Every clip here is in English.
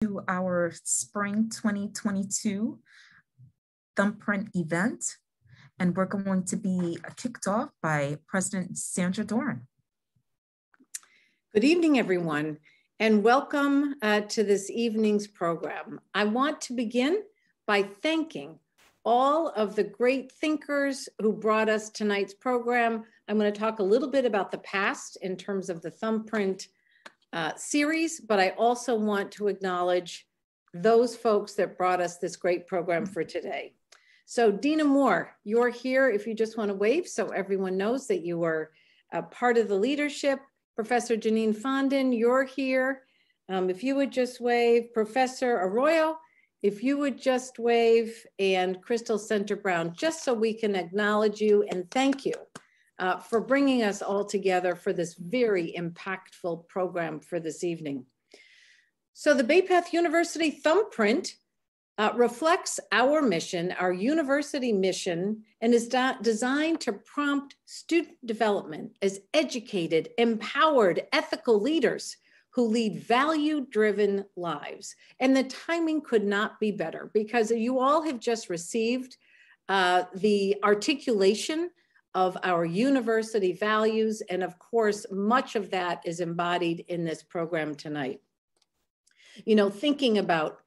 To our spring 2022 Thumbprint event, and we're going to be kicked off by President Sandra Doran. Good evening, everyone, and welcome to this evening's program. I want to begin by thanking all of the great thinkers who brought us tonight's program. I'm going to talk a little bit about the past in terms of the Thumbprint series, but I also want to acknowledge those folks that brought us this great program for today. So Dina Moore, you're here if you just want to wave so everyone knows that you are part of the leadership. Professor Janine Fondin, you're here. If you would just wave. Professor Arroyo, if you would just wave, and Crystal Center Brown, just so we can acknowledge you and thank you for bringing us all together for this very impactful program for this evening. So the Bay Path University Thumbprint reflects our mission, our university mission, and is designed to prompt student development as educated, empowered, ethical leaders who lead value-driven lives. And the timing could not be better because you all have just received the articulation of our university values. And of course, much of that is embodied in this program tonight. You know, thinking about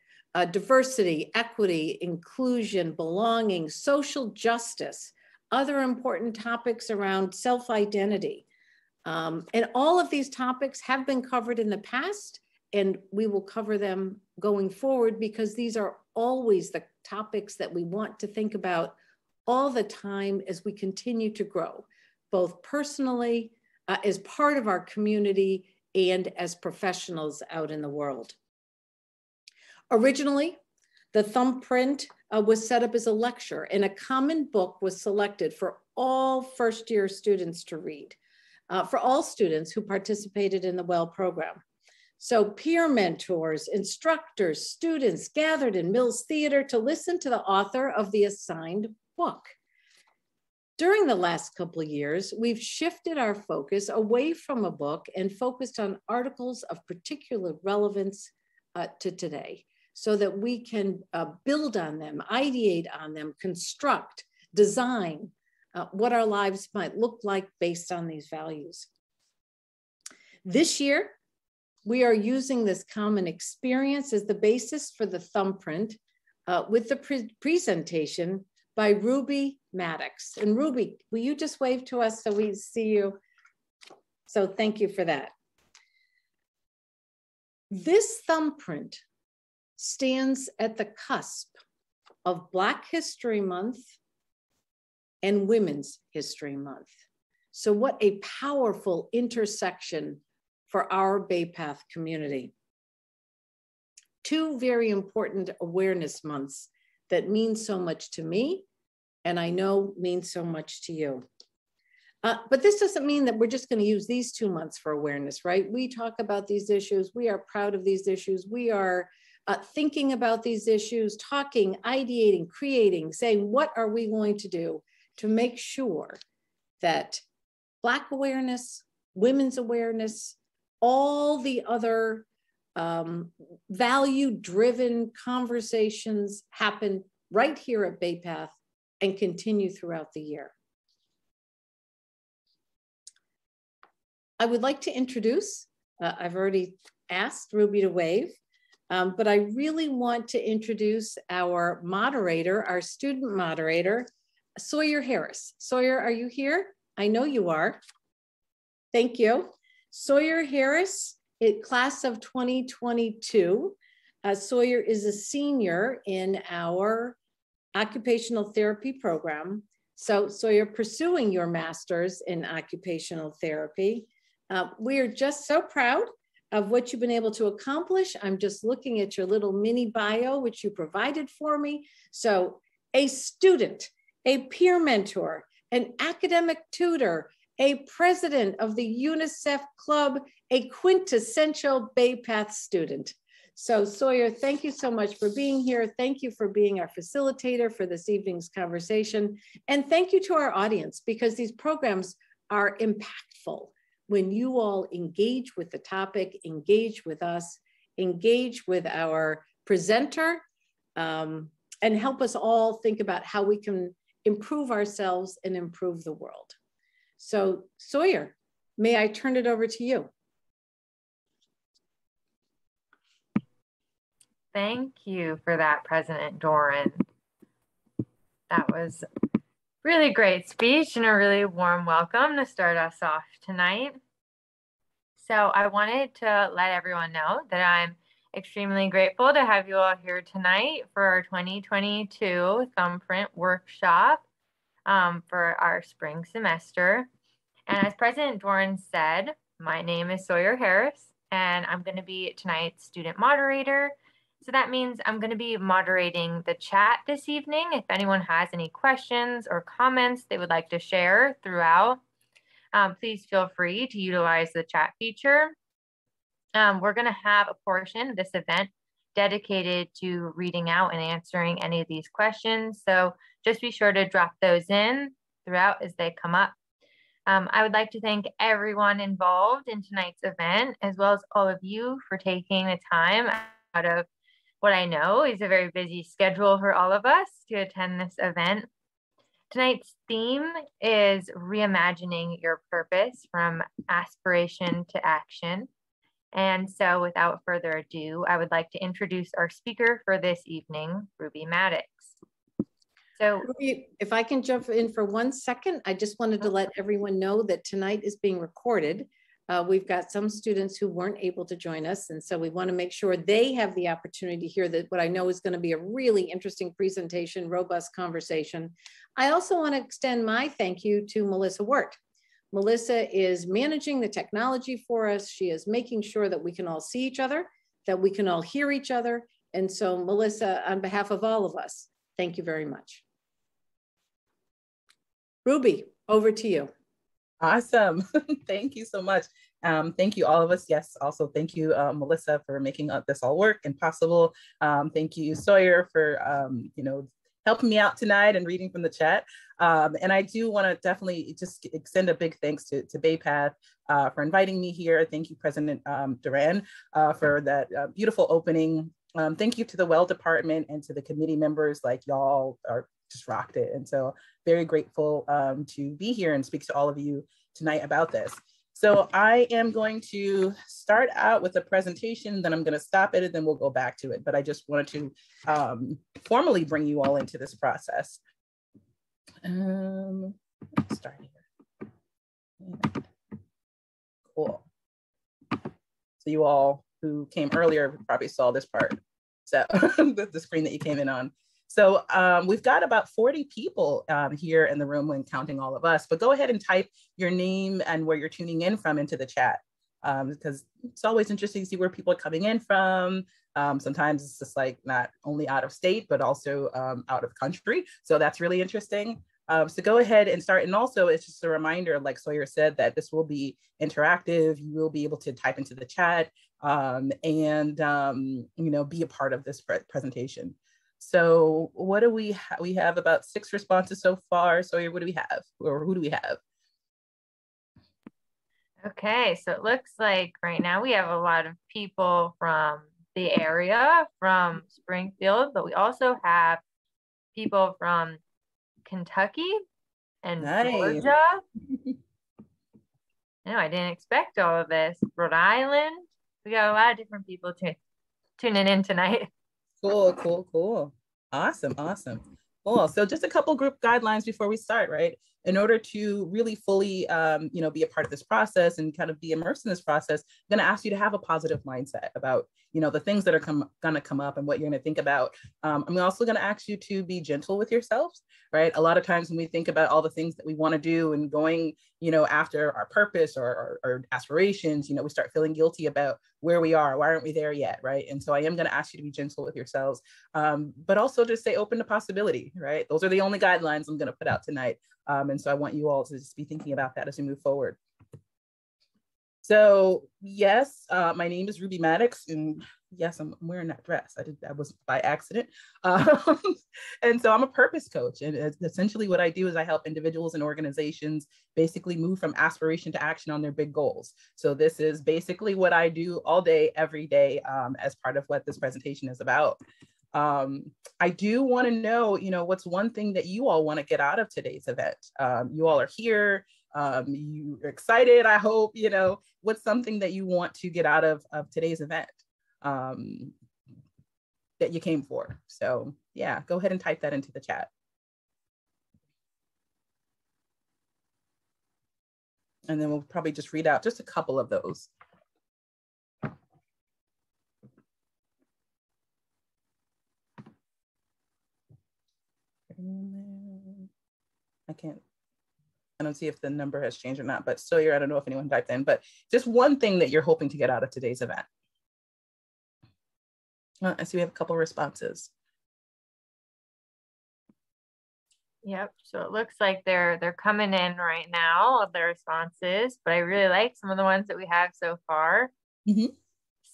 diversity, equity, inclusion, belonging, social justice, other important topics around self-identity. And all of these topics have been covered in the past, and we will cover them going forward because these are always the topics that we want to think about all the time as we continue to grow, both personally, as part of our community, and as professionals out in the world. Originally, the Thumbprint was set up as a lecture, and a common book was selected for all first-year students to read, for all students who participated in the WELL program. So peer mentors, instructors, students gathered in Mills Theater to listen to the author of the assigned book. During the last couple of years, we've shifted our focus away from a book and focused on articles of particular relevance to today so that we can build on them, ideate on them, construct, design what our lives might look like based on these values. This year, we are using this common experience as the basis for the Thumbprint with the presentation by Ruby Maddox. And Ruby, will you just wave to us so we see you? So thank you for that. This Thumbprint stands at the cusp of Black History Month and Women's History Month. So what a powerful intersection for our Bay Path community. Two very important awareness months that mean so much to me, and I know means so much to you. But this doesn't mean that we're just going to use these 2 months for awareness, right? We talk about these issues. We are proud of these issues. We are thinking about these issues, talking, ideating, creating, saying, what are we going to do to make sure that Black awareness, women's awareness, all the other value-driven conversations happen right here at Bay Path and continue throughout the year. I would like to introduce, I've already asked Ruby to wave, but I really want to introduce our moderator, our student moderator, Sawyer Harris. Sawyer, are you here? I know you are. Thank you. Sawyer Harris, class of 2022. Sawyer is a senior in our occupational therapy program. So you're pursuing your master's in occupational therapy. We are just so proud of what you've been able to accomplish. I'm just looking at your little mini bio, which you provided for me. So a student, a peer mentor, an academic tutor, a president of the UNICEF Club, a quintessential Bay Path student. So Sawyer, thank you so much for being here. Thank you for being our facilitator for this evening's conversation. And thank you to our audience, because these programs are impactful when you all engage with the topic, engage with us, engage with our presenter, and help us all think about how we can improve ourselves and improve the world. So Sawyer, may I turn it over to you? Thank you for that, President Doran. That was a really great speech and a really warm welcome to start us off tonight. So I wanted to let everyone know that I'm extremely grateful to have you all here tonight for our 2022 Thumbprint workshop for our spring semester. And as President Doran said, my name is Sawyer Harris, and I'm going to be tonight's student moderator. So that means I'm going to be moderating the chat this evening. If anyone has any questions or comments they would like to share throughout, please feel free to utilize the chat feature. We're going to have a portion of this event dedicated to reading out and answering any of these questions. So just be sure to drop those in throughout as they come up. I would like to thank everyone involved in tonight's event, as well as all of you for taking the time out of what I know is a very busy schedule for all of us to attend this event. Tonight's theme is reimagining your purpose from aspiration to action. And so without further ado, I would like to introduce our speaker for this evening, Ruby Maddox. So Ruby, if I can jump in for 1 second, I just wanted to let everyone know that tonight is being recorded. We've got some students who weren't able to join us, and so we want to make sure they have the opportunity to hear that what I know is going to be a really interesting presentation, robust conversation. I also want to extend my thank you to Melissa Wirt. Melissa is managing the technology for us. She is making sure that we can all see each other, that we can all hear each other. And so Melissa, on behalf of all of us, thank you very much. Ruby, over to you. Awesome. Thank you so much. Thank you, all of us. Yes, also thank you, Melissa, for making this all work and possible. Thank you, Sawyer, for helping me out tonight and reading from the chat. And I do want to definitely just extend a big thanks to BayPath for inviting me here. Thank you, President Duran, for that beautiful opening. Thank you to the Well Department and to the committee members. Like, y'all are just rocked it. And so very grateful to be here and speak to all of you tonight about this. So I am going to start out with a presentation, then I'm going to stop it, and then we'll go back to it. But I just wanted to formally bring you all into this process. Let's start here. Yeah. Cool. So you all who came earlier probably saw this part. So the screen that you came in on. So we've got about 40 people here in the room when counting all of us, but go ahead and type your name and where you're tuning in from into the chat, because it's always interesting to see where people are coming in from. Sometimes it's just like not only out of state, but also out of country. So that's really interesting. So go ahead and start. And also it's just a reminder, like Sawyer said, that this will be interactive. You will be able to type into the chat and be a part of this presentation. So what do we have? We have about 6 responses so far. So what do we have, or who do we have? okay, so it looks like right now we have a lot of people from the area, from Springfield, but we also have people from Kentucky and Georgia. No, I didn't expect all of this. Rhode Island. We got a lot of different people tuning in tonight. Cool, cool, cool. Awesome, awesome. Cool. So just a couple group guidelines before we start, right? In order to really fully, be a part of this process and kind of be immersed in this process, I'm going to ask you to have a positive mindset about, the things that are going to come up and what you're going to think about. I'm also going to ask you to be gentle with yourselves, right? A lot of times when we think about all the things that we want to do and going, after our purpose or aspirations, we start feeling guilty about where we are. Why aren't we there yet, right? And so I am going to ask you to be gentle with yourselves, but also just stay open to possibility, right? Those are the only guidelines I'm going to put out tonight. And so I want you all to just be thinking about that as we move forward. So yes, my name is Ruby Maddox, and yes, I'm wearing that dress. That was by accident. Um, and so I'm a purpose coach. And essentially what I do is I help individuals and organizations basically move from aspiration to action on their big goals. So this is basically what I do all day, every day, as part of what this presentation is about. I do want to know, what's one thing that you all want to get out of today's event? You all are here. You're excited, I hope. What's something that you want to get out of today's event that you came for? So yeah, go ahead and type that into the chat. And then we'll probably just read out just a couple of those. I don't see if the number has changed or not, but Sawyer, I don't know if anyone typed in, but just one thing that you're hoping to get out of today's event. I see we have a couple responses. Yep, so it looks like they're coming in right now, their responses, but I really like some of the ones that we have so far. Mm-hmm.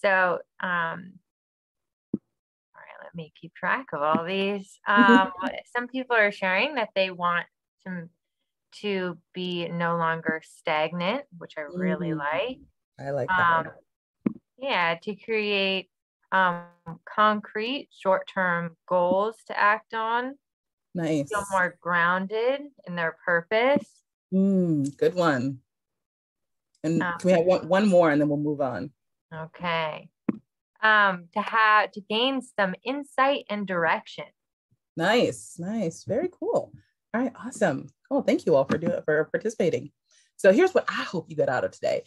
So, all right, let me keep track of all these. Some people are sharing that they want to be no longer stagnant, which I really like. I like that one. Yeah, to create concrete short-term goals to act on. Nice. Feel more grounded in their purpose. Good one. And can we have one more and then we'll move on? Okay. To gain some insight and direction. Nice. Very cool. All right, awesome. Oh, thank you all for participating. So here's what I hope you get out of today,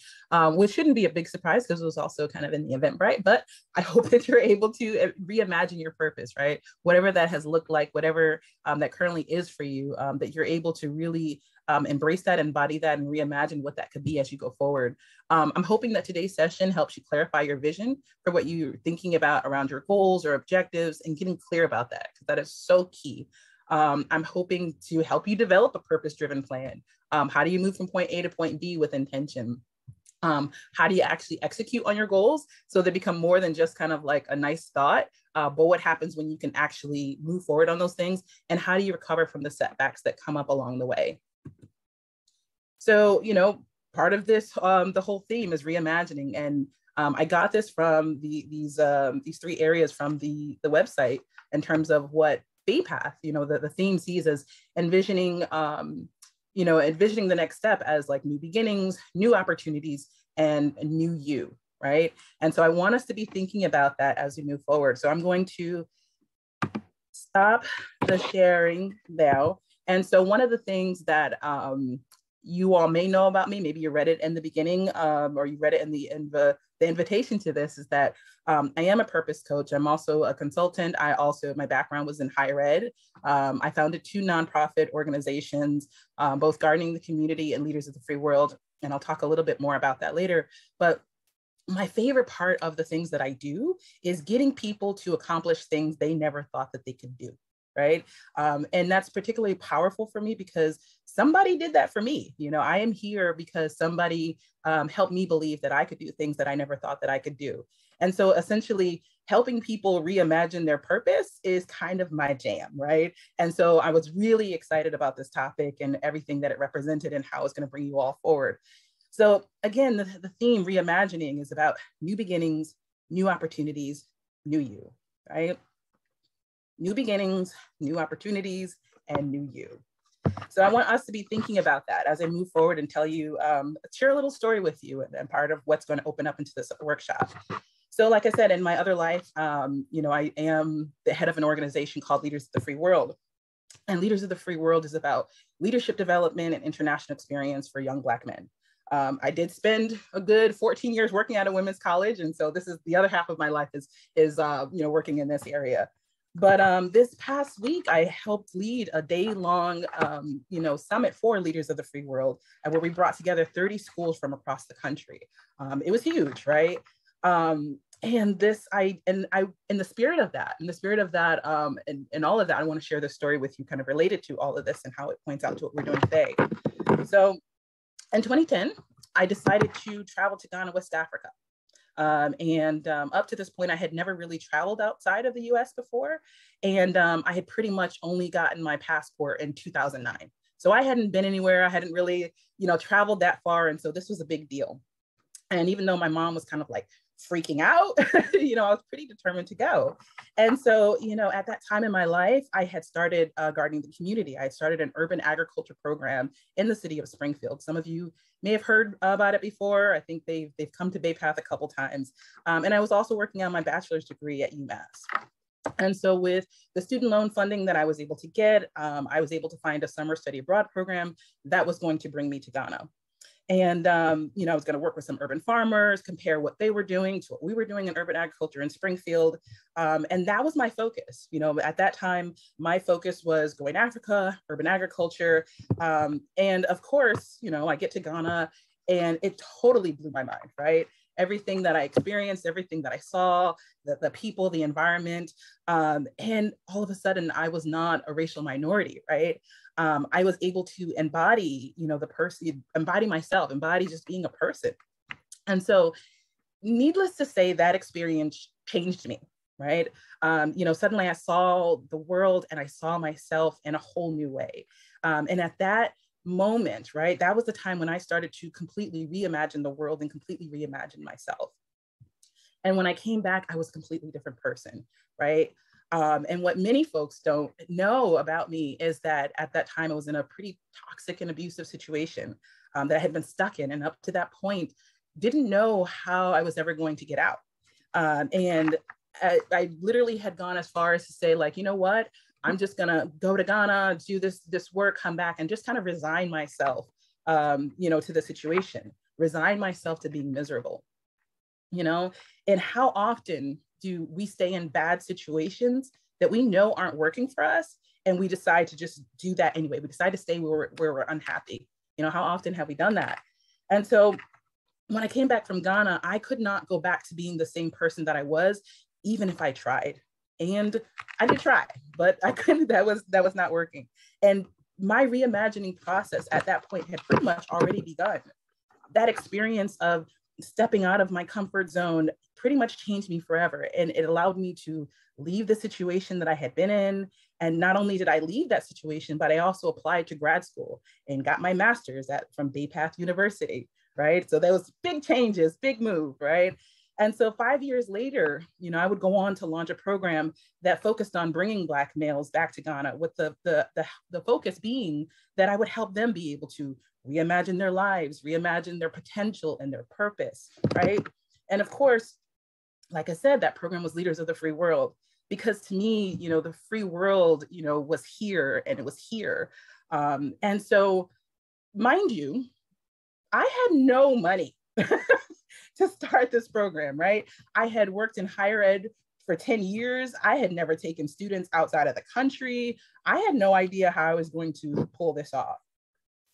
which shouldn't be a big surprise because it was also kind of in the Eventbrite, but I hope that you're able to reimagine your purpose, right? Whatever that has looked like, whatever that currently is for you, that you're able to really embrace that, embody that, and reimagine what that could be as you go forward. I'm hoping that today's session helps you clarify your vision for what you're thinking about around your goals or objectives and getting clear about that, because that is so key. I'm hoping to help you develop a purpose-driven plan. How do you move from point A to point B with intention? How do you actually execute on your goals so they become more than just kind of like a nice thought, but what happens when you can actually move forward on those things? And how do you recover from the setbacks that come up along the way? So, part of this, the whole theme is reimagining. And I got this from these 3 areas from the website in terms of what FAPath, the theme sees as envisioning, envisioning the next step as like new beginnings, new opportunities, and a new you, right? And so I want us to be thinking about that as we move forward. So I'm going to stop the sharing now. And so one of the things that you all may know about me, maybe you read it in the beginning, or you read it in the invitation to this, is that I am a purpose coach. I'm also a consultant. My background was in higher ed. I founded 2 nonprofit organizations, both Gardening the Community and Leaders of the Free World. And I'll talk a little bit more about that later. But my favorite part of the things that I do is getting people to accomplish things they never thought that they could do. Right. And that's particularly powerful for me because somebody did that for me. I am here because somebody helped me believe that I could do things that I never thought that I could do. And so essentially helping people reimagine their purpose is kind of my jam. Right. And so I was really excited about this topic and everything that it represented and how it's going to bring you all forward. So again, the theme reimagining is about new beginnings, new opportunities, new you. Right. New beginnings, new opportunities, and new you. So I want us to be thinking about that as I move forward and tell you, share a little story with you and part of what's going to open up into this workshop. So like I said, in my other life, I am the head of an organization called Leaders of the Free World. And Leaders of the Free World is about leadership development and international experience for young Black men. I did spend a good 14 years working at a women's college. And so this is the other half of my life is working in this area. But this past week, I helped lead a day-long, summit for Leaders of the Free World, where we brought together 30 schools from across the country. It was huge, right? And in the spirit of that, and all of that, I want to share this story with you, kind of related to all of this and how it points out to what we're doing today. So, in 2010, I decided to travel to Ghana, West Africa. Up to this point, I had never really traveled outside of the US before. And I had pretty much only gotten my passport in 2009. So I hadn't been anywhere. I hadn't really, traveled that far. And so this was a big deal. And even though my mom was kind of like freaking out, I was pretty determined to go. And so, at that time in my life, I had started gardening the community. I had started an urban agriculture program in the city of Springfield. Some of you may have heard about it before. I think they've come to Bay Path a couple times. And I was also working on my bachelor's degree at UMass. And so with the student loan funding that I was able to get, I was able to find a summer study abroad program that was going to bring me to Ghana. And, I was going to work with some urban farmers, compare what they were doing to what we were doing in urban agriculture in Springfield. And that was my focus. At that time, my focus was going to Africa, urban agriculture. And of course, I get to Ghana and it totally blew my mind, right? Everything that I experienced, everything that I saw, the people, the environment. And all of a sudden, I was not a racial minority, right? I was able to embody, the person, embody myself, embody just being a person. And so needless to say, that experience changed me, right? Suddenly I saw the world and I saw myself in a whole new way. And at that moment, right, that was the time when I started to completely reimagine the world and completely reimagine myself. And when I came back, I was a completely different person, right? And what many folks don't know about me is that at that time, I was in a pretty toxic and abusive situation that I had been stuck in. And up to that point, didn't know how I was ever going to get out. And I literally had gone as far as to say, like, you know what? I'm just gonna go to Ghana, do this work, come back, and just kind of resign myself, to the situation, resign myself to being miserable, And how often do we stay in bad situations that we know aren't working for us, and we decide to just do that anyway? We decide to stay where we're unhappy. How often have we done that? And so when I came back from Ghana, I could not go back to being the same person that I was, even if I tried. And I did try, but I couldn't, that was not working. And my reimagining process at that point had pretty much already begun. That experience of stepping out of my comfort zone pretty much changed me forever. And it allowed me to leave the situation that I had been in. And not only did I leave that situation, but I also applied to grad school and got my master's from Bay Path University, right? So there was big changes, big move, right? And so 5 years later, I would go on to launch a program that focused on bringing Black males back to Ghana, with the focus being that I would help them be able to reimagine their lives, reimagine their potential and their purpose, right? And of course, like I said, that program was Leaders of the Free World, because to me, the free world, was here, and it was here. And so, mind you, I had no money to start this program, right? I had worked in higher ed for 10 years. I had never taken students outside of the country. I had no idea how I was going to pull this off.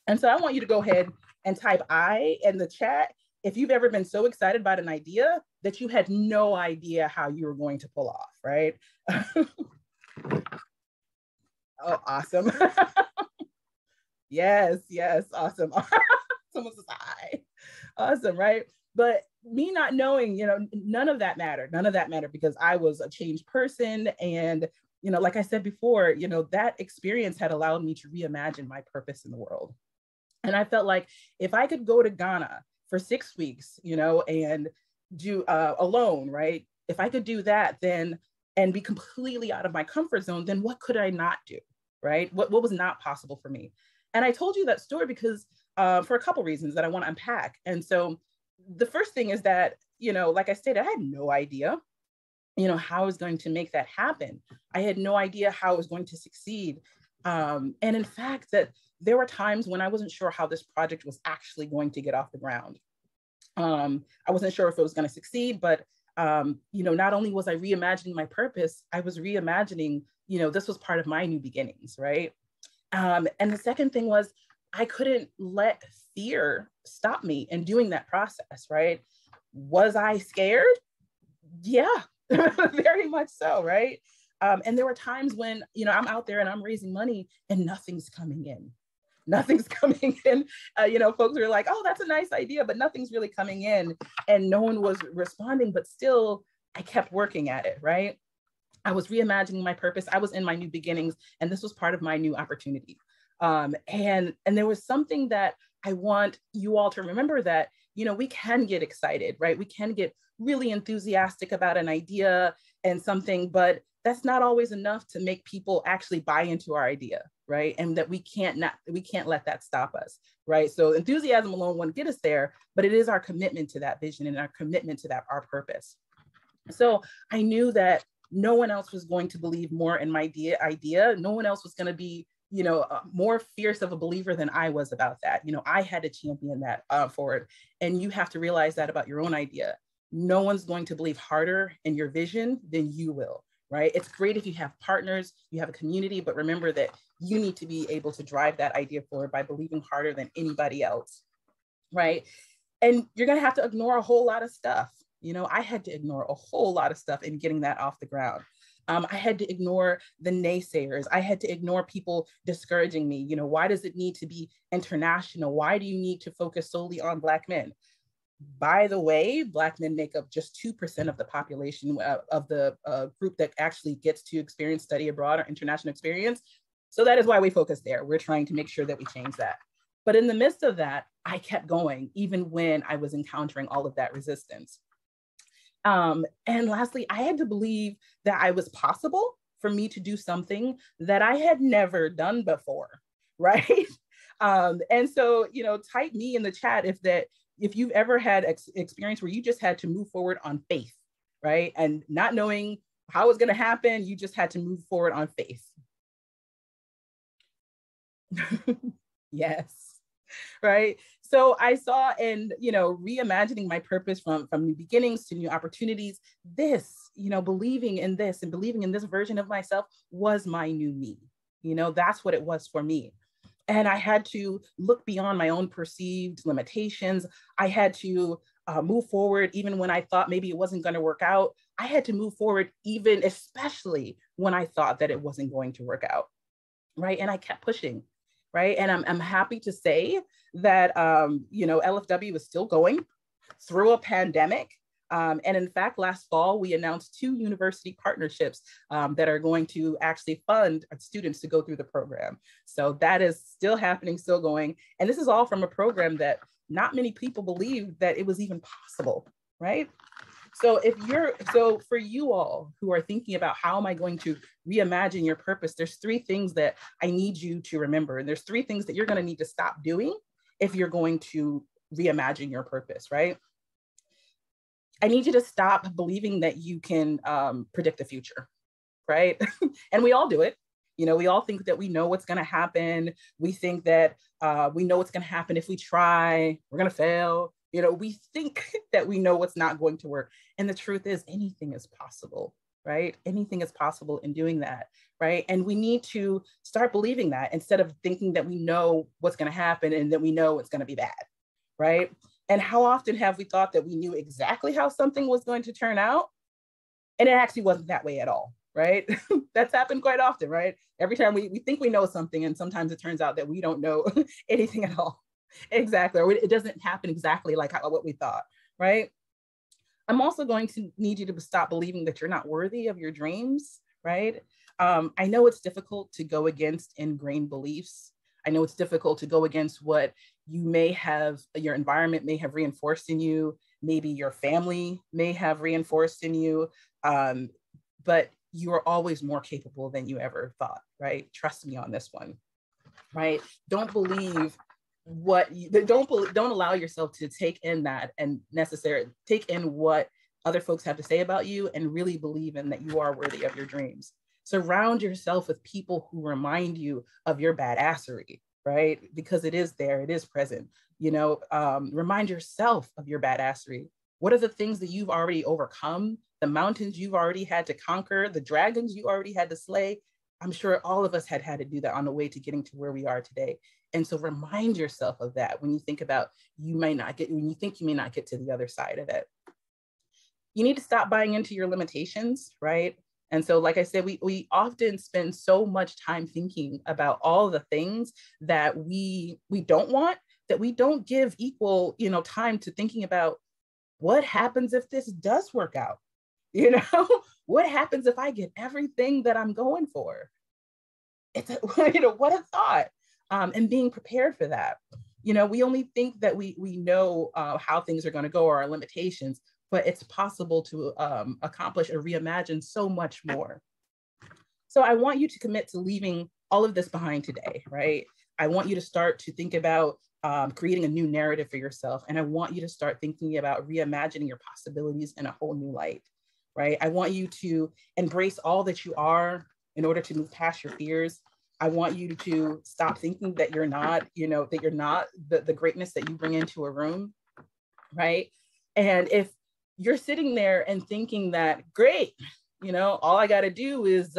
And so I want you to go ahead and type I in the chat if you've ever been so excited about an idea that you had no idea how you were going to pull off, right? Oh, awesome. Yes, awesome. Someone says hi. Awesome, right? But me not knowing, none of that mattered. None of that mattered, because I was a changed person. And, like I said before, that experience had allowed me to reimagine my purpose in the world. And I felt like if I could go to Ghana for 6 weeks, and do alone, right? If I could do that, then, and be completely out of my comfort zone, then what could I not do, right? What was not possible for me? And I told you that story because for a couple reasons that I want to unpack. And so the first thing is that, like I stated, I had no idea, how I was going to make that happen. I had no idea how I was going to succeed. And in fact, that there were times when I wasn't sure how this project was actually going to get off the ground. I wasn't sure if it was going to succeed, but, not only was I reimagining my purpose, I was reimagining, this was part of my new beginnings, right? And the second thing was, I couldn't let fear stop me in doing that process, right? Was I scared? Yeah, very much so, right? And there were times when, I'm out there and I'm raising money and nothing's coming in. nothing's coming in. You know, folks were like, oh, that's a nice idea, but nothing's really coming in, and no one was responding, but still I kept working at it, right? I was reimagining my purpose. I was in my new beginnings, and this was part of my new opportunity. And there was something that I want you all to remember, that, you know, we can get excited, right? We can get really enthusiastic about an idea and something, but that's not always enough to make people actually buy into our idea, right? And that we can't let that stop us, right? So enthusiasm alone won't get us there, but it is our commitment to that vision and our commitment to our purpose. So I knew that no one else was going to believe more in my idea. No one else was going to be, you know, more fierce of a believer than I was about that. You know, I had to champion that forward. And you have to realize that about your own idea. No one's going to believe harder in your vision than you will, right? It's great if you have partners, you have a community, but remember that you need to be able to drive that idea forward by believing harder than anybody else, right? And you're going to have to ignore a whole lot of stuff. You know, I had to ignore a whole lot of stuff in getting that off the ground. I had to ignore the naysayers. I had to ignore people discouraging me. You know, why does it need to be international? Why do you need to focus solely on Black men? By the way, Black men make up just 2% of the population of the group that actually gets to experience study abroad or international experience. So that is why we focus there. We're trying to make sure that we change that. But in the midst of that, I kept going, even when I was encountering all of that resistance. And lastly, I had to believe that I was possible for me to do something that I had never done before, right? And so, you know, type me in the chat if you've ever had experience where you just had to move forward on faith, right? And not knowing how it was going to happen, you just had to move forward on faith. Yes, right? So I saw, and, you know, reimagining my purpose from new beginnings to new opportunities, this, you know, believing in this and believing in this version of myself was my new me. You know, that's what it was for me. And I had to look beyond my own perceived limitations. I had to move forward even when I thought maybe it wasn't going to work out. I had to move forward even, especially when I thought that it wasn't going to work out, right? And I kept pushing, right? And I'm happy to say that, you know, LFW is still going through a pandemic. And in fact, last fall, we announced 2 university partnerships that are going to actually fund students to go through the program. So that is still happening, still going. And this is all from a program that not many people believed that it was even possible, right? So so for you all who are thinking about how am I going to reimagine your purpose, there's 3 things that I need you to remember. And there's 3 things that you're going to need to stop doing if you're going to reimagine your purpose, right? I need you to stop believing that you can predict the future, right? And we all do it. You know, we all think that we know what's going to happen. We think that we know what's going to happen if we try, we're going to fail. You know, we think that we know what's not going to work. And the truth is anything is possible, right? Anything is possible in doing that, right? And we need to start believing that instead of thinking that we know what's going to happen and that we know it's going to be bad, right? And how often have we thought that we knew exactly how something was going to turn out? And it actually wasn't that way at all, right? That's happened quite often, right? Every time we think we know something, and sometimes it turns out that we don't know anything at all. Exactly, or it doesn't happen exactly like what we thought, right? I'm also going to need you to stop believing that you're not worthy of your dreams, right? I know it's difficult to go against ingrained beliefs. I know it's difficult to go against what you may have, your environment may have reinforced in you, maybe your family may have reinforced in you, but you are always more capable than you ever thought, right? Trust me on this one, right? Don't believe don't allow yourself to take in that and take in what other folks have to say about you, and really believe in that you are worthy of your dreams. Surround yourself with people who remind you of your badassery, right? Because it is there, it is present. You know, remind yourself of your badassery. What are the things that you've already overcome? The mountains you've already had to conquer, the dragons you already had to slay. I'm sure all of us had to do that on the way to getting to where we are today. And so remind yourself of that when you think about when you think you may not get to the other side of it. You need to stop buying into your limitations, right? And so, like I said, we often spend so much time thinking about all the things that we don't want, that we don't give equal, time to thinking about what happens if this does work out. What happens if I get everything that I'm going for? It's what a thought. And being prepared for that. We only think that we know how things are going to go, or our limitations, but it's possible to accomplish or reimagine so much more. So I want you to commit to leaving all of this behind today, right? I want you to start to think about creating a new narrative for yourself. And I want you to start thinking about reimagining your possibilities in a whole new light, right? I want you to embrace all that you are in order to move past your fears. I want you to stop thinking that you're not, that you're not the greatness that you bring into a room, right? And if you're sitting there and thinking that, great, all I got to do is,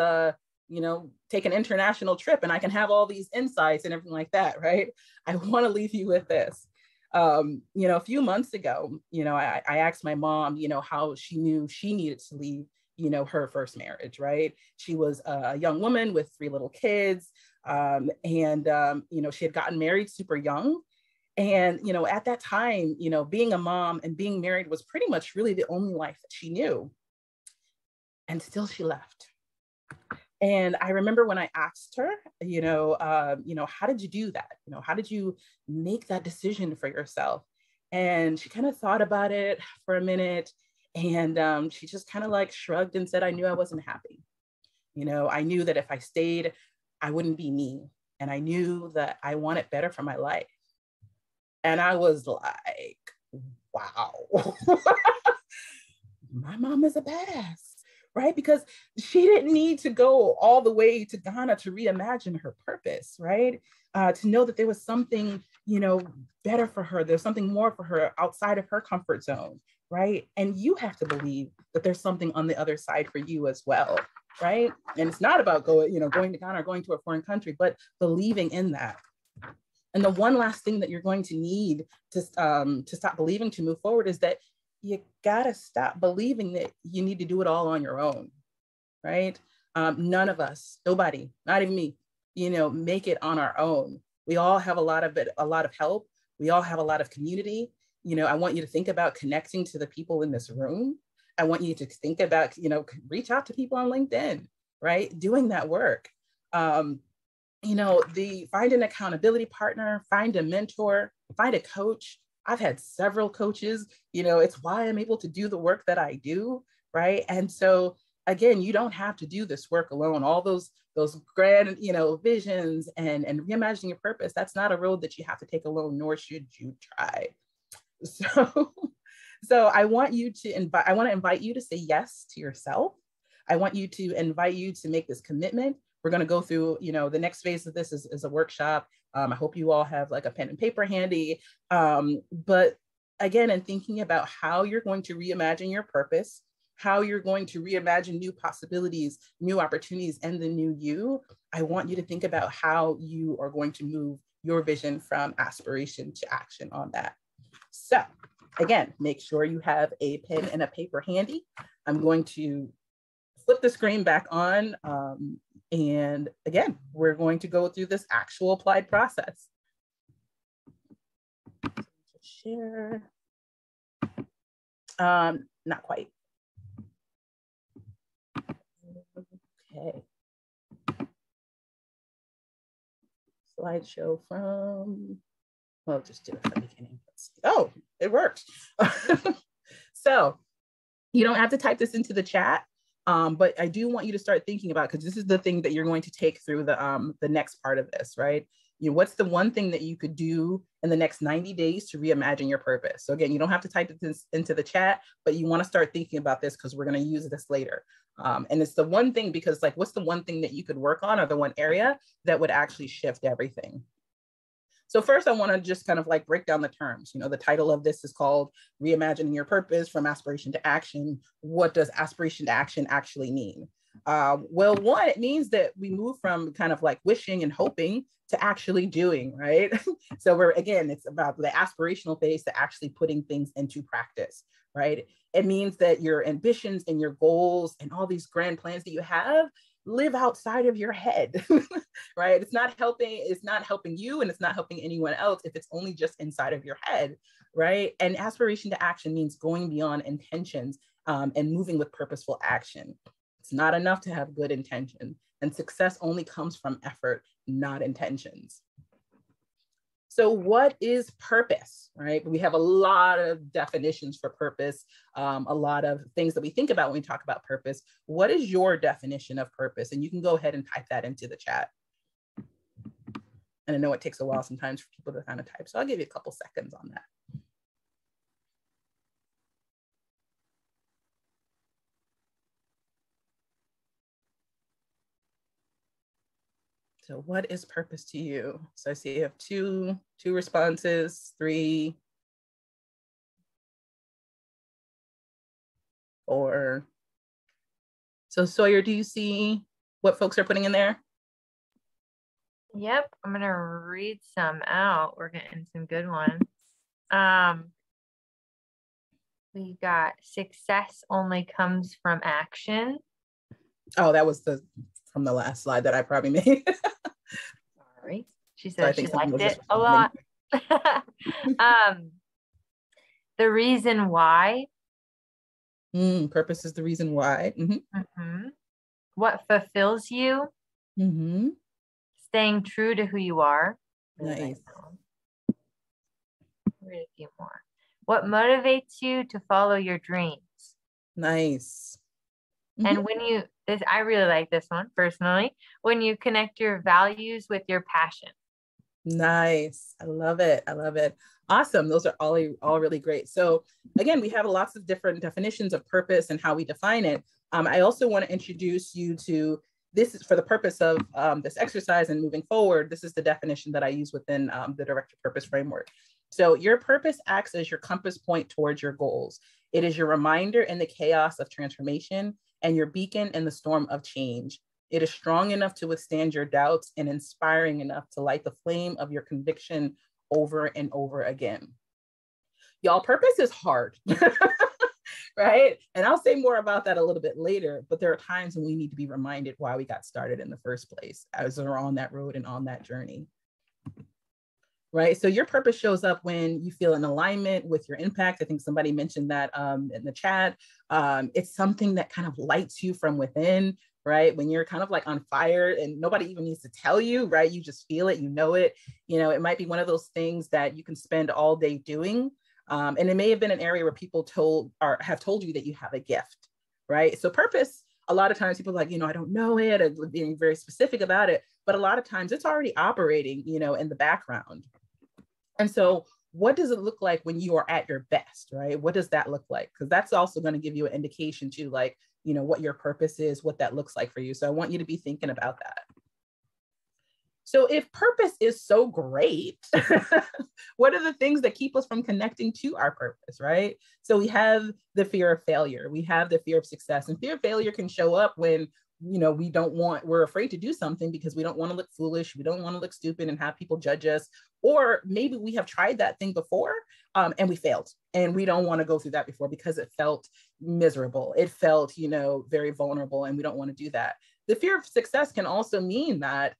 take an international trip and I can have all these insights and everything like that, right? I want to leave you with this. A few months ago, I asked my mom, how she knew she needed to leave, her first marriage, right? She was a young woman with 3 little kids. She had gotten married super young. And, at that time, being a mom and being married was pretty much really the only life that she knew. And still she left. And I remember when I asked her, how did you do that? How did you make that decision for yourself? And she kind of thought about it for a minute. And she just kind of like shrugged and said, I knew I wasn't happy. I knew that if I stayed, I wouldn't be me. And I knew that I wanted better for my life. And I was like, wow, my mom is a badass, right? Because she didn't need to go all the way to Ghana to reimagine her purpose, right? To know that there was something, better for her. There's something more for her outside of her comfort zone, right? And you have to believe that there's something on the other side for you as well, right? And it's not about going to Ghana or going to a foreign country, but believing in that. And the one last thing that you're going to need to stop believing to move forward is that you gotta stop believing that you need to do it all on your own, right? None of us, nobody, not even me, make it on our own. We all have a lot of help. We all have a lot of community. I want you to think about connecting to the people in this room. I want you to think about, reach out to people on LinkedIn, right? Doing that work. Find an accountability partner, find a mentor, find a coach. I've had several coaches, it's why I'm able to do the work that I do, right? And so again, you don't have to do this work alone. All those grand, visions and reimagining your purpose, that's not a road that you have to take alone, nor should you try. So I want to invite you to say yes to yourself. I want you to invite you to make this commitment. We're going to go through, the next phase of this is a workshop. I hope you all have like a pen and paper handy. But again, in thinking about how you're going to reimagine your purpose, how you're going to reimagine new possibilities, new opportunities, and the new you, I want you to think about how you are going to move your vision from aspiration to action on that. So again, make sure you have a pen and a paper handy. I'm going to flip the screen back on. And again, we're going to go through this actual applied process. Share. Not quite. Okay. Slideshow from, well, just do it from the beginning. Let's see. Oh, it worked. So you don't have to type this into the chat. But I do want you to start thinking about, because this is the thing that you're going to take through the next part of this, right? What's the one thing that you could do in the next 90 days to reimagine your purpose? So again, you don't have to type this into the chat, but you want to start thinking about this because we're going to use this later. And it's the one thing, because like, what's the one thing that you could work on, or the one area that would actually shift everything? So first, I want to just kind of like break down the terms. The title of this is called Reimagining Your Purpose from Aspiration to Action. What does aspiration to action actually mean? Well, one, it means that we move from kind of like wishing and hoping to actually doing, right? So we're, again, it's about the aspirational phase to actually putting things into practice, right? It means that your ambitions and your goals and all these grand plans that you have live outside of your head, right? It's not helping you, and it's not helping anyone else if it's only just inside of your head, right? And aspiration to action means going beyond intentions and moving with purposeful action. It's not enough to have good intention, and success only comes from effort, not intentions. So what is purpose, right? We have a lot of definitions for purpose, a lot of things that we think about when we talk about purpose. What is your definition of purpose? And you can go ahead and type that into the chat. And I know it takes a while sometimes for people to kind of type, so I'll give you a couple seconds on that. So what is purpose to you? So I see you have two responses, 3, 4. So Sawyer, do you see what folks are putting in there? Yep, I'm gonna read some out. We're getting some good ones. We got success only comes from action. Oh, that was from the last slide that I probably made. Sorry. She said so she liked it a lot. The reason why. Purpose is the reason why. What fulfills you. Staying true to who you are. Really nice. Read a few more. What motivates you to follow your dreams? Nice. And when you, I really like this one personally, when you connect your values with your passion. Nice. I love it. I love it. Awesome. Those are all really great. So again, we have lots of different definitions of purpose and how we define it. I also want to introduce you to, this is for the purpose of this exercise and moving forward. This is the definition that I use within the Director Purpose Framework. So your purpose acts as your compass point towards your goals. It is your reminder in the chaos of transformation and your beacon in the storm of change. It is strong enough to withstand your doubts and inspiring enough to light the flame of your conviction over and over again. Y'all, purpose is hard, right? And I'll say more about that a little bit later, but there are times when we need to be reminded why we got started in the first place as we're on that road and on that journey. Right. So your purpose shows up when you feel in alignment with your impact. I think somebody mentioned that in the chat. It's something that kind of lights you from within, right? When you're kind of like on fire and nobody even needs to tell you, right? You just feel it, you know it. You know, it might be one of those things that you can spend all day doing. And it may have been an area where people have told you that you have a gift, right? So purpose, a lot of times people are like, you know, I don't know it, and being very specific about it, but a lot of times it's already operating, you know, in the background. And so what does it look like when you are at your best, right? What does that look like? Because that's also going to give you an indication to, like, you know, what your purpose is, what that looks like for you. So I want you to be thinking about that. So if purpose is so great, what are the things that keep us from connecting to our purpose, right? So we have the fear of failure. We have the fear of success, and fear of failure can show up when, you know, we're afraid to do something because we don't want to look foolish. We don't want to look stupid and have people judge us. Or maybe we have tried that thing before and we failed, and we don't want to go through that before because it felt miserable. It felt, you know, very vulnerable, and we don't want to do that. The fear of success can also mean that,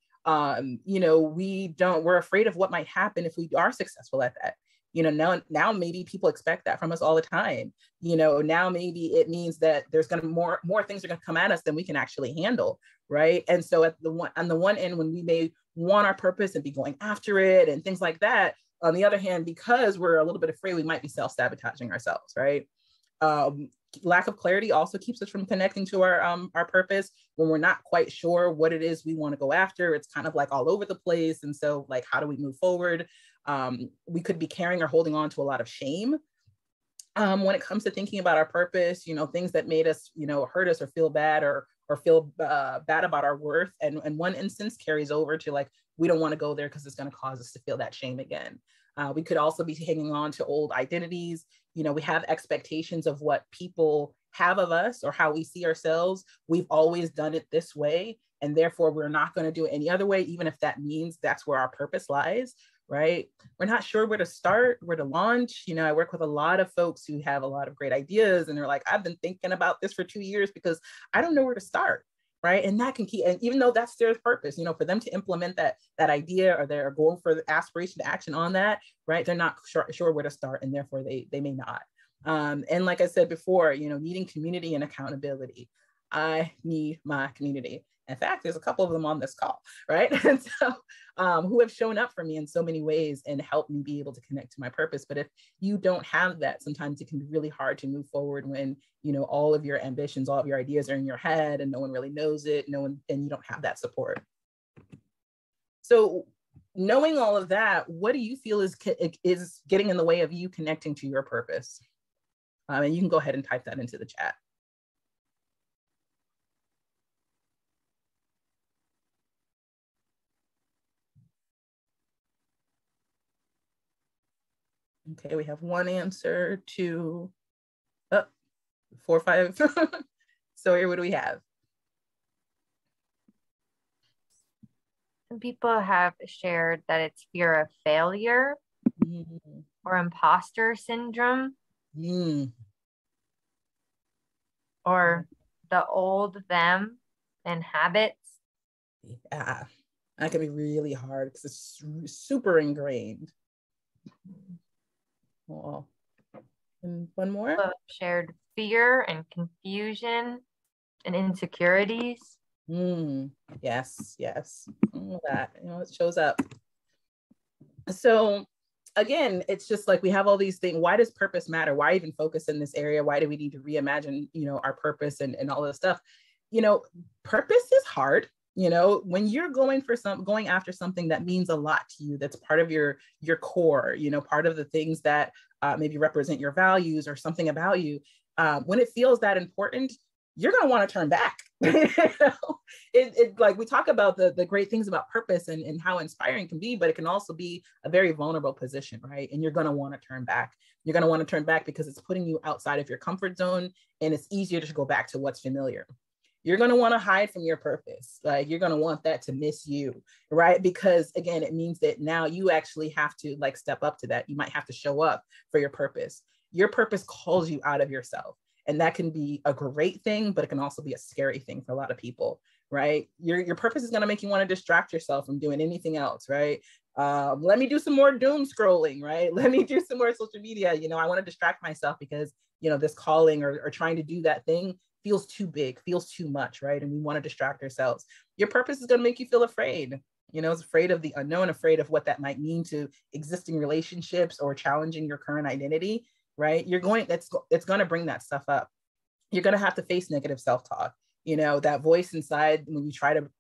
you know, we're afraid of what might happen if we are successful at that. You know, now maybe people expect that from us all the time. You know, now maybe it means that there's going to more things are going to come at us than we can actually handle, right? And so on the one end, when we may want our purpose and be going after it and things like that, on the other hand, because we're a little bit afraid, we might be self-sabotaging ourselves, right? Lack of clarity also keeps us from connecting to our purpose. When we're not quite sure what it is we want to go after, it's kind of like all over the place. And so, like, how do we move forward? We could be carrying or holding on to a lot of shame when it comes to thinking about our purpose, you know, things that made us, you know, hurt us or feel bad or feel bad about our worth. And one instance carries over to, like, we don't want to go there because it's going to cause us to feel that shame again. We could also be hanging on to old identities. You know, we have expectations of what people have of us or how we see ourselves, we've always done it this way, and therefore we're not going to do it any other way, even if that means that's where our purpose lies, right? We're not sure where to start, where to launch. You know, I work with a lot of folks who have a lot of great ideas, and they're like, I've been thinking about this for 2 years because I don't know where to start, right? And that can keep, and even though that's their purpose, you know, for them to implement that idea, or they're going for the aspiration to action on that, right? They're not sure where to start, and therefore they may not. And like I said before, you know, needing community and accountability. I need my community. In fact, there's a couple of them on this call, right? And so who have shown up for me in so many ways and helped me be able to connect to my purpose. But if you don't have that, sometimes it can be really hard to move forward when, you know, all of your ambitions, all of your ideas are in your head and no one really knows it, and you don't have that support. So knowing all of that, what do you feel is getting in the way of you connecting to your purpose? And you can go ahead and type that into the chat. Okay, we have one answer, two, 4, 5. So here, what do we have? Some people have shared that it's fear of failure or imposter syndrome or the old them and habits. Yeah, that can be really hard because it's super ingrained. Oh, and one more. Shared fear and confusion and insecurities. Yes, yes. All that, you know, it shows up. So again, it's just like we have all these things. Why does purpose matter? Why even focus in this area? Why do we need to reimagine, you know, our purpose and all this stuff? You know, purpose is hard. You know, when you're going after something that means a lot to you, that's part of your core, you know, part of the things that maybe represent your values or something about you, when it feels that important, you're going to want to turn back. You know? It like we talk about the great things about purpose and how inspiring it can be, but it can also be a very vulnerable position, right? And you're going to want to turn back. You're going to want to turn back because it's putting you outside of your comfort zone, and it's easier to go back to what's familiar. You're going to want to hide from your purpose. Like, you're going to want that to miss you, right? Because again, it means that now you actually have to like step up to that. You might have to show up for your purpose. Your purpose calls you out of yourself. And that can be a great thing, but it can also be a scary thing for a lot of people, right? Your purpose is going to make you want to distract yourself from doing anything else, right? Let me do some more doom scrolling, right? Let me do some more social media. You know, I want to distract myself because, you know, this calling or trying to do that thing feels too big, feels too much, right? And we want to distract ourselves. Your purpose is going to make you feel afraid. You know, it's afraid of the unknown, afraid of what that might mean to existing relationships or challenging your current identity, right? It's going to bring that stuff up. You're going to have to face negative self-talk. You know, that voice inside when you try to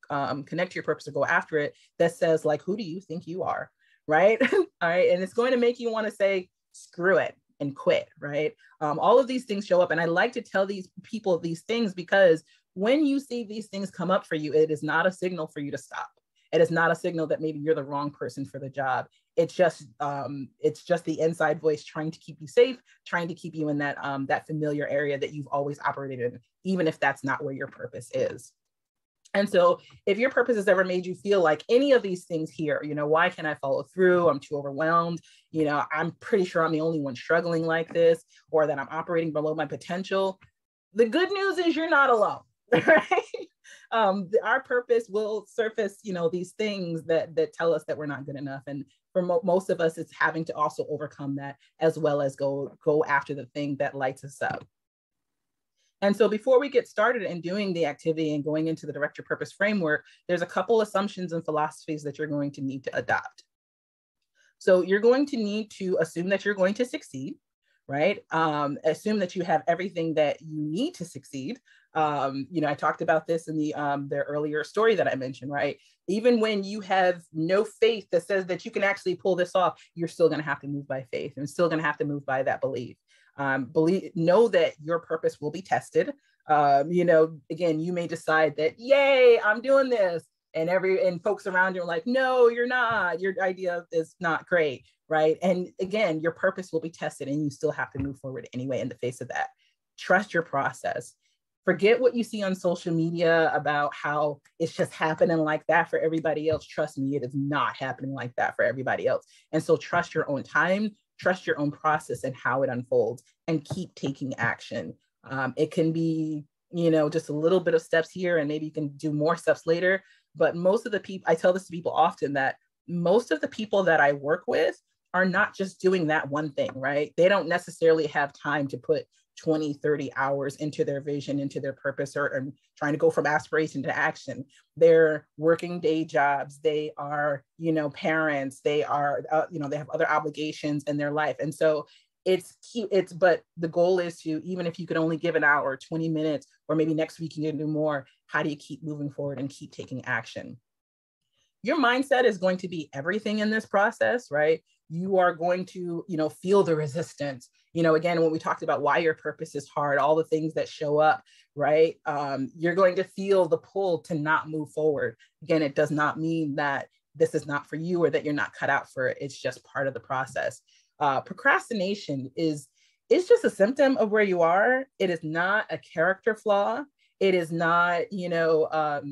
connect to your purpose or go after it that says like, who do you think you are, right? All right. And it's going to make you want to say, screw it and quit, right? All of these things show up. And I like to tell these people these things because when you see these things come up for you, it is not a signal for you to stop. It is not a signal that maybe you're the wrong person for the job. It's just the inside voice trying to keep you safe, trying to keep you in that familiar area that you've always operated in, even if that's not where your purpose is. And so if your purpose has ever made you feel like any of these things here, you know, why can't I follow through? I'm too overwhelmed. You know, I'm pretty sure I'm the only one struggling like this, or that I'm operating below my potential. The good news is you're not alone, right? Our purpose will surface, you know, these things that tell us that we're not good enough. And for most of us, it's having to also overcome that as well as go after the thing that lights us up. And so before we get started in doing the activity and going into the Direct Your Purpose framework, there's a couple assumptions and philosophies that you're going to need to adopt. So you're going to need to assume that you're going to succeed, right? Assume that you have everything that you need to succeed. You know, I talked about this in the earlier story that I mentioned, right? Even when you have no faith that says that you can actually pull this off, you're still going to have to move by faith and still going to have to move by that belief. Know that your purpose will be tested. You know, again, you may decide that, yay, I'm doing this. And folks around you are like, no, you're not. Your idea is not great, right? And again, your purpose will be tested and you still have to move forward anyway in the face of that. trust your process. Forget what you see on social media about how it's just happening like that for everybody else. Trust me, it is not happening like that for everybody else. And so trust your own time, trust your own process and how it unfolds, and keep taking action. It can be, you know, just a little bit of steps here, and maybe you can do more steps later. But most of the people, I tell this to people often, that most of the people that I work with are not just doing that one thing, right? They don't necessarily have time to put 20, 30 hours into their vision, into their purpose, or trying to go from aspiration to action. They're working day jobs. They are, you know, parents. They are, you know, they have other obligations in their life. And so it's cute. But the goal is to, even if you could only give an hour, 20 minutes, or maybe next week you can do more, how do you keep moving forward and keep taking action? Your mindset is going to be everything in this process, right? You are going to, you know, feel the resistance. You know, again, when we talked about why your purpose is hard, all the things that show up, right? You're going to feel the pull to not move forward. Again, it does not mean that this is not for you or that you're not cut out for it. It's just part of the process. Procrastination is just a symptom of where you are. It is not a character flaw. It is not, you know,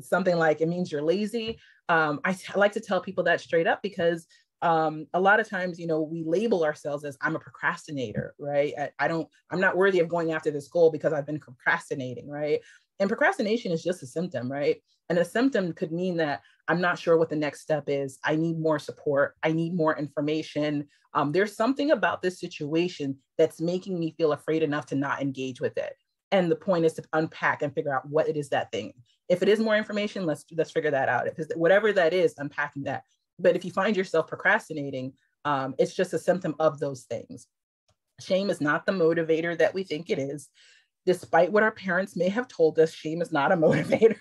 something like it means you're lazy. I like to tell people that straight up, because a lot of times, you know, we label ourselves as, I'm a procrastinator, right? I'm not worthy of going after this goal because I've been procrastinating, right? And procrastination is just a symptom, right? And a symptom could mean that I'm not sure what the next step is. I need more support. I need more information. There's something about this situation that's making me feel afraid enough to not engage with it. And the point is to unpack and figure out what it is, that thing. If it is more information, let's figure that out. If whatever that is, unpacking that. But if you find yourself procrastinating, it's just a symptom of those things. Shame is not the motivator that we think it is. Despite what our parents may have told us, shame is not a motivator.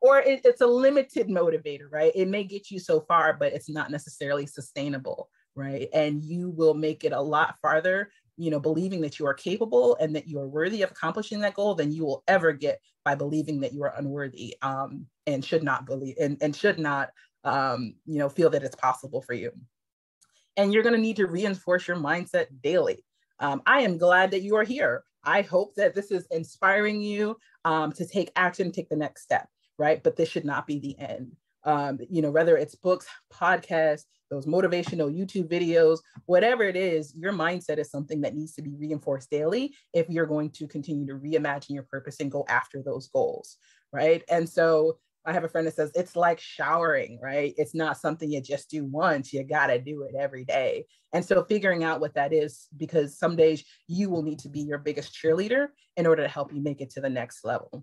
Or it's a limited motivator, right? It may get you so far, but it's not necessarily sustainable, right? And you will make it a lot farther, you know, believing that you are capable and that you are worthy of accomplishing that goal than you will ever get by believing that you are unworthy, and should not believe and should not, you know, feel that it's possible for you. And you're going to need to reinforce your mindset daily. I am glad that you are here. I hope that this is inspiring you to take action, take the next step, right? But this should not be the end. You know, whether it's books, podcasts, those motivational YouTube videos, whatever it is, your mindset is something that needs to be reinforced daily if you're going to continue to reimagine your purpose and go after those goals, right? And so I have a friend that says, it's like showering, right? It's not something you just do once, you gotta do it every day. And so figuring out what that is, because some days you will need to be your biggest cheerleader in order to help you make it to the next level.